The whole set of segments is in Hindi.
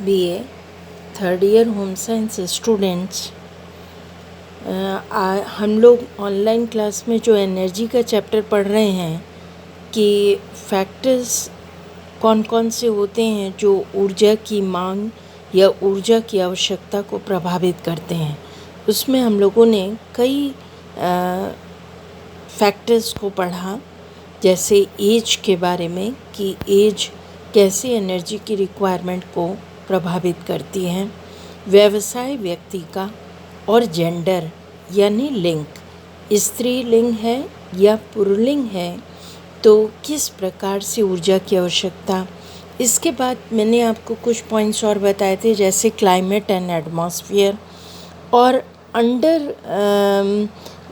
BA third year home science students, हम लोग ऑनलाइन क्लास में जो एनर्जी का चैप्टर पढ़ रहे हैं कि फैक्टर्स कौन कौन से होते हैं जो ऊर्जा की मांग या ऊर्जा की आवश्यकता को प्रभावित करते हैं। उसमें हम लोगों ने कई फैक्टर्स को पढ़ा, जैसे एज के बारे में कि एज कैसे एनर्जी की रिक्वायरमेंट को प्रभावित करती है, व्यवसाय व्यक्ति का, और जेंडर यानी लिंग, स्त्री लिंग है या पुल्लिंग है तो किस प्रकार से ऊर्जा की आवश्यकता। इसके बाद मैंने आपको कुछ पॉइंट्स और बताए थे, जैसे क्लाइमेट एंड एटमॉस्फेयर, और अंडर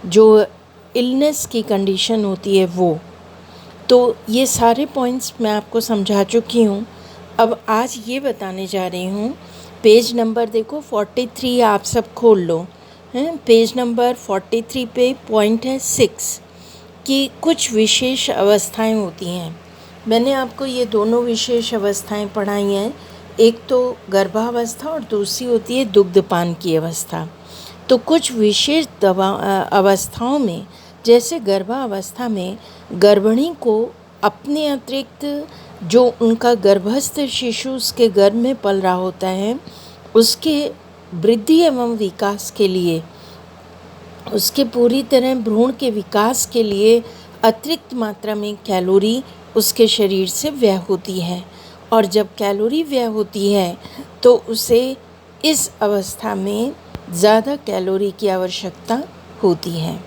जो इलनेस की कंडीशन होती है वो। तो ये सारे पॉइंट्स मैं आपको समझा चुकी हूँ। अब आज ये बताने जा रही हूँ, पेज नंबर देखो 43, आप सब खोल लो हैं। पेज नंबर 43 पे पॉइंट है 6 कि कुछ विशेष अवस्थाएं होती हैं। मैंने आपको ये दोनों विशेष अवस्थाएं पढ़ाई हैं, एक तो गर्भावस्था और दूसरी होती है दुग्धपान की अवस्था। तो कुछ विशेष अवस्थाओं में, जैसे गर्भावस्था में गर्भिणी को अपने अतिरिक्त जो उनका गर्भस्थ शिशु उसके गर्भ में पल रहा होता है, उसके वृद्धि एवं विकास के लिए, उसके पूरी तरह भ्रूण के विकास के लिए अतिरिक्त मात्रा में कैलोरी उसके शरीर से व्यय होती है। और जब कैलोरी व्यय होती है तो उसे इस अवस्था में ज़्यादा कैलोरी की आवश्यकता होती है।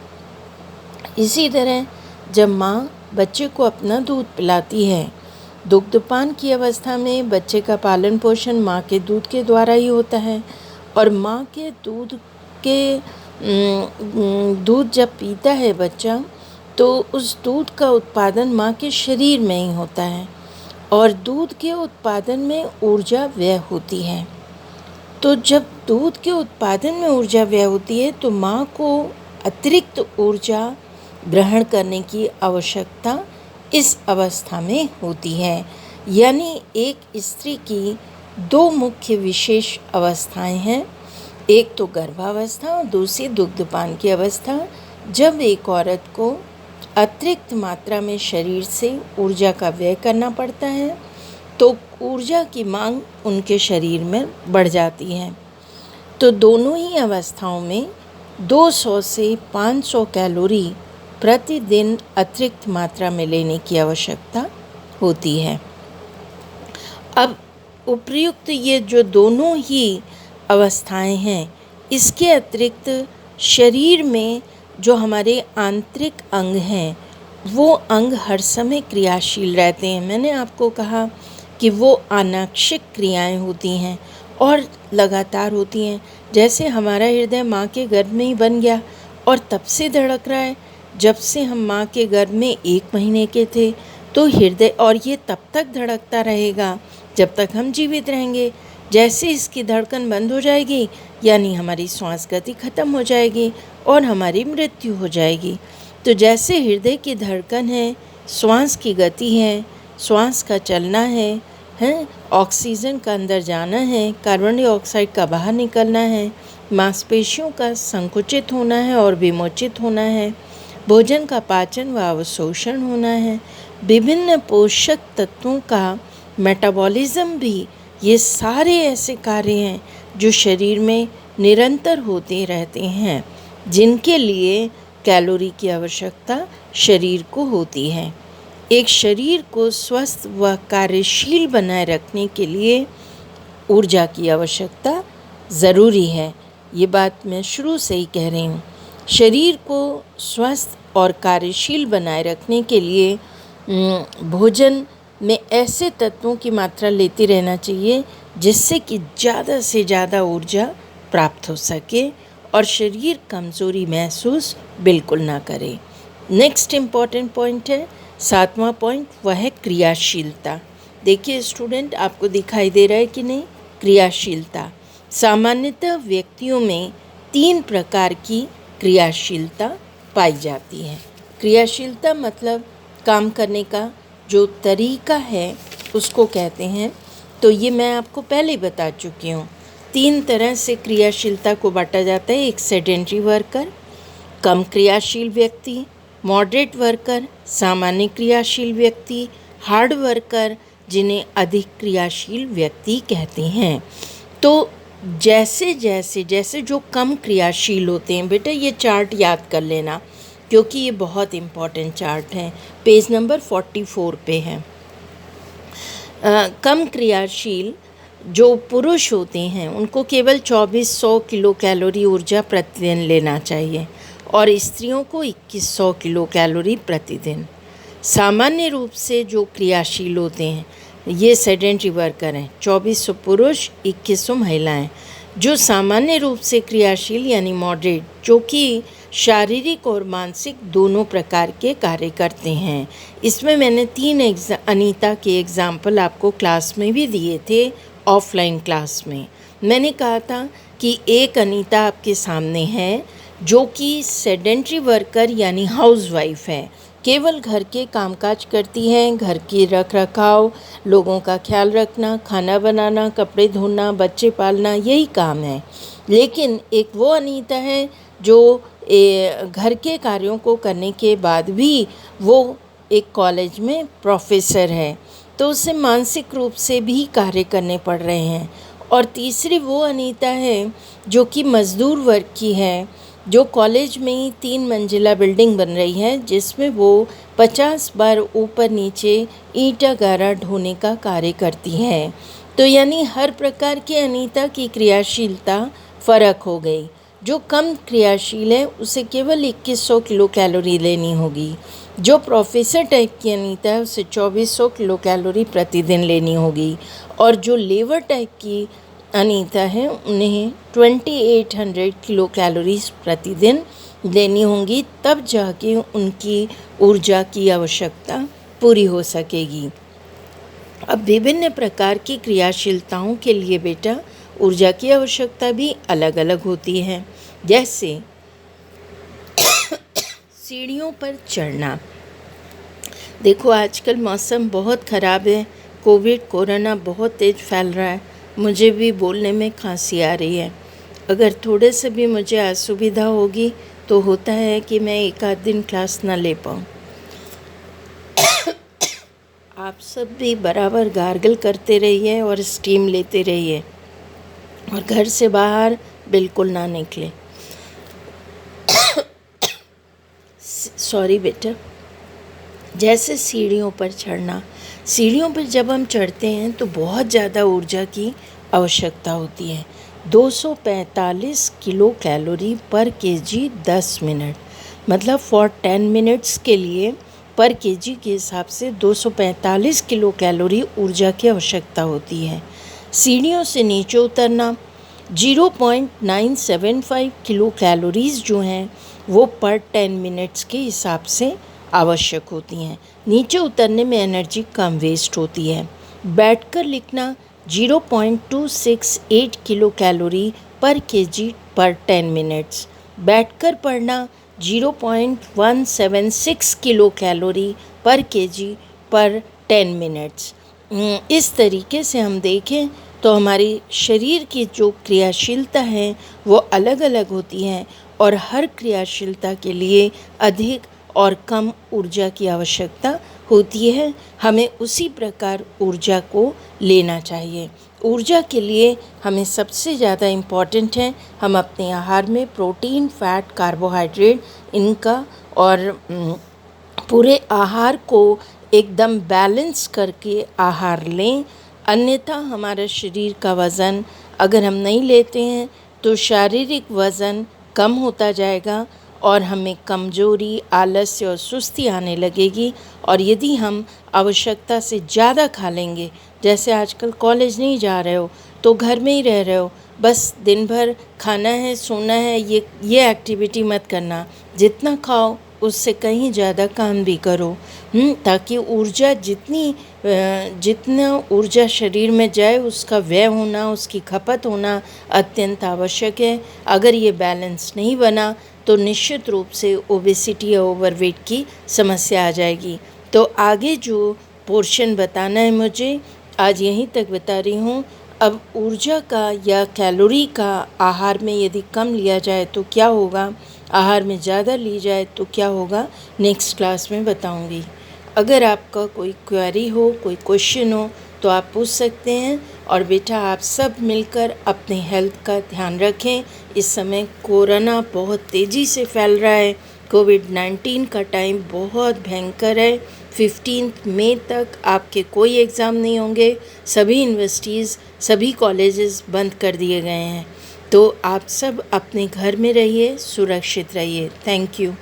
इसी तरह जब माँ बच्चे को अपना दूध पिलाती है, दुग्धपान की अवस्था में बच्चे का पालन पोषण माँ के दूध के द्वारा ही होता है, और माँ के दूध जब पीता है बच्चा तो उस दूध का उत्पादन माँ के शरीर में ही होता है, और दूध के उत्पादन में ऊर्जा व्यय होती है। तो जब दूध के उत्पादन में ऊर्जा व्यय होती है तो माँ को अतिरिक्त ऊर्जा ग्रहण करने की आवश्यकता इस अवस्था में होती है। यानी एक स्त्री की दो मुख्य विशेष अवस्थाएं हैं, एक तो गर्भावस्था और दूसरी दुग्धपान की अवस्था। जब एक औरत को अतिरिक्त मात्रा में शरीर से ऊर्जा का व्यय करना पड़ता है तो ऊर्जा की मांग उनके शरीर में बढ़ जाती है। तो दोनों ही अवस्थाओं में 200 से 500 कैलोरी प्रतिदिन अतिरिक्त मात्रा में लेने की आवश्यकता होती है। अब उपर्युक्त ये जो दोनों ही अवस्थाएं हैं, इसके अतिरिक्त शरीर में जो हमारे आंतरिक अंग हैं वो अंग हर समय क्रियाशील रहते हैं। मैंने आपको कहा कि वो अनाक्षिक क्रियाएं होती हैं और लगातार होती हैं। जैसे हमारा हृदय माँ के गर्भ में ही बन गया और तब से धड़क रहा है, जब से हम माँ के गर्भ में 1 महीने के थे, तो हृदय, और ये तब तक धड़कता रहेगा जब तक हम जीवित रहेंगे। जैसे इसकी धड़कन बंद हो जाएगी यानी हमारी श्वास गति खत्म हो जाएगी और हमारी मृत्यु हो जाएगी। तो जैसे हृदय की धड़कन है, श्वास की गति है, श्वास का चलना है, ऑक्सीजन का अंदर जाना है, कार्बन डाइऑक्साइड का बाहर निकलना है, मांसपेशियों का संकुचित होना है और विमोचित होना है, भोजन का पाचन व अवशोषण होना है, विभिन्न पोषक तत्वों का मेटाबॉलिज्म भी, ये सारे ऐसे कार्य हैं जो शरीर में निरंतर होते रहते हैं, जिनके लिए कैलोरी की आवश्यकता शरीर को होती है। एक शरीर को स्वस्थ व कार्यशील बनाए रखने के लिए ऊर्जा की आवश्यकता ज़रूरी है। ये बात मैं शुरू से ही कह रही हूँ। शरीर को स्वस्थ और कार्यशील बनाए रखने के लिए भोजन में ऐसे तत्वों की मात्रा लेते रहना चाहिए जिससे कि ज़्यादा से ज़्यादा ऊर्जा प्राप्त हो सके और शरीर कमज़ोरी महसूस बिल्कुल ना करे। नेक्स्ट इम्पॉर्टेंट पॉइंट है 7वां पॉइंट, वह है क्रियाशीलता। देखिए स्टूडेंट, आपको दिखाई दे रहा है कि नहीं, क्रियाशीलता। सामान्यतः व्यक्तियों में 3 प्रकार की क्रियाशीलता पाई जाती है। क्रियाशीलता मतलब काम करने का जो तरीका है उसको कहते हैं। तो ये मैं आपको पहले ही बता चुकी हूँ। 3 तरह से क्रियाशीलता को बांटा जाता है। एक सेडेंटरी वर्कर, कम क्रियाशील व्यक्ति, मॉडरेट वर्कर, सामान्य क्रियाशील व्यक्ति, हार्ड वर्कर, जिन्हें अधिक क्रियाशील व्यक्ति कहते हैं। तो जैसे जो कम क्रियाशील होते हैं, बेटा ये चार्ट याद कर लेना क्योंकि ये बहुत इम्पॉर्टेंट चार्ट है। पेज नंबर 44 पे है। कम क्रियाशील जो पुरुष होते हैं उनको केवल 2400 किलो कैलोरी ऊर्जा प्रतिदिन लेना चाहिए और स्त्रियों को 2100 किलो कैलोरी प्रतिदिन। सामान्य रूप से जो क्रियाशील होते हैं ये सेडेंटरी वर्कर हैं, 2400 पुरुष, 2100 महिलाएं। जो सामान्य रूप से क्रियाशील यानी मॉडरेट, जो कि शारीरिक और मानसिक दोनों प्रकार के कार्य करते हैं। इसमें मैंने 3 अनीता के एग्जाम्पल आपको क्लास में भी दिए थे, ऑफलाइन क्लास में। मैंने कहा था कि एक अनीता आपके सामने है जो कि सेडेंटरी वर्कर यानी हाउसवाइफ है, केवल घर के कामकाज करती हैं, घर की रख रखाव, लोगों का ख्याल रखना, खाना बनाना, कपड़े धोना, बच्चे पालना, यही काम है। लेकिन एक वो अनीता है जो घर के कार्यों को करने के बाद भी वो एक कॉलेज में प्रोफेसर है, तो उसे मानसिक रूप से भी कार्य करने पड़ रहे हैं। और तीसरी वो अनीता है जो कि मज़दूर वर्ग की है, जो कॉलेज में ही 3 मंजिला बिल्डिंग बन रही है जिसमें वो 50 बार ऊपर नीचे ईंटा गारा ढोने का कार्य करती है। तो यानी हर प्रकार के अनीता की क्रियाशीलता फ़र्क हो गई। जो कम क्रियाशील है उसे केवल 2100 किलो कैलोरी लेनी होगी। जो प्रोफेसर टाइप की अनीता है उसे 2400 किलो कैलोरी प्रतिदिन लेनी होगी। और जो लेबर टाइप की अनीता है उन्हें 2800 किलो कैलोरीज प्रतिदिन लेनी होंगी, तब जाके उनकी ऊर्जा की आवश्यकता पूरी हो सकेगी। अब विभिन्न प्रकार की क्रियाशीलताओं के लिए बेटा ऊर्जा की आवश्यकता भी अलग अलग होती है। जैसे सीढ़ियों पर चढ़ना। देखो आजकल मौसम बहुत ख़राब है, कोरोना बहुत तेज़ फैल रहा है, मुझे भी बोलने में खांसी आ रही है। अगर थोड़े से भी मुझे असुविधा होगी तो होता है कि मैं 1 आध दिन क्लास ना ले पाऊँ। आप सब भी बराबर गार्गल करते रहिए और स्टीम लेते रहिए और घर से बाहर बिल्कुल ना निकले। सॉरी बेटा। जैसे सीढ़ियों पर चढ़ना। सीढ़ियों पर जब हम चढ़ते हैं तो बहुत ज़्यादा ऊर्जा की आवश्यकता होती है। 245 किलो कैलोरी पर केजी 10 मिनट, मतलब फॉर 10 मिनट्स के लिए पर केजी के हिसाब से 245 किलो कैलोरी ऊर्जा की आवश्यकता होती है। सीढ़ियों से नीचे उतरना, 0.975 किलो कैलोरीज जो हैं वो पर 10 मिनट्स के हिसाब से आवश्यक होती हैं। नीचे उतरने में एनर्जी कम वेस्ट होती है। बैठकर लिखना, 0.268 किलो कैलोरी पर केजी पर 10 मिनट्स। बैठकर पढ़ना, 0.176 किलो कैलोरी पर केजी पर 10 मिनट्स। इस तरीके से हम देखें तो हमारी शरीर की जो क्रियाशीलता है वो अलग अलग होती हैं और हर क्रियाशीलता के लिए अधिक और कम ऊर्जा की आवश्यकता होती है। हमें उसी प्रकार ऊर्जा को लेना चाहिए। ऊर्जा के लिए हमें सबसे ज़्यादा इम्पॉर्टेंट है हम अपने आहार में प्रोटीन, फैट, कार्बोहाइड्रेट इनका और पूरे आहार को एकदम बैलेंस करके आहार लें। अन्यथा हमारा शरीर का वज़न अगर हम नहीं लेते हैं तो शारीरिक वज़न कम होता जाएगा और हमें कमज़ोरी, आलस्य और सुस्ती आने लगेगी। और यदि हम आवश्यकता से ज़्यादा खा लेंगे, जैसे आजकल कॉलेज नहीं जा रहे हो तो घर में ही रह रहे हो, बस दिन भर खाना है, सोना है, ये एक्टिविटी मत करना। जितना खाओ उससे कहीं ज़्यादा काम भी करो, ताकि ऊर्जा जितना ऊर्जा शरीर में जाए उसका व्यय होना, उसकी खपत होना अत्यंत आवश्यक है। अगर ये बैलेंस नहीं बना तो निश्चित रूप से ओबेसिटी या ओवरवेट की समस्या आ जाएगी। तो आगे जो पोर्शन बताना है मुझे आज यहीं तक बता रही हूँ। अब ऊर्जा का या कैलोरी का आहार में यदि कम लिया जाए तो क्या होगा, आहार में ज़्यादा ली जाए तो क्या होगा, नेक्स्ट क्लास में बताऊँगी। अगर आपका कोई क्वेरी हो, कोई क्वेश्चन हो तो आप पूछ सकते हैं। और बेटा आप सब मिलकर अपने हेल्थ का ध्यान रखें। इस समय कोरोना बहुत तेज़ी से फैल रहा है। कोविड-19 का टाइम बहुत भयंकर है। 15 मई तक आपके कोई एग्ज़ाम नहीं होंगे। सभी यूनिवर्सिटीज़, सभी कॉलेजेस बंद कर दिए गए हैं। तो आप सब अपने घर में रहिए, सुरक्षित रहिए। Thank you.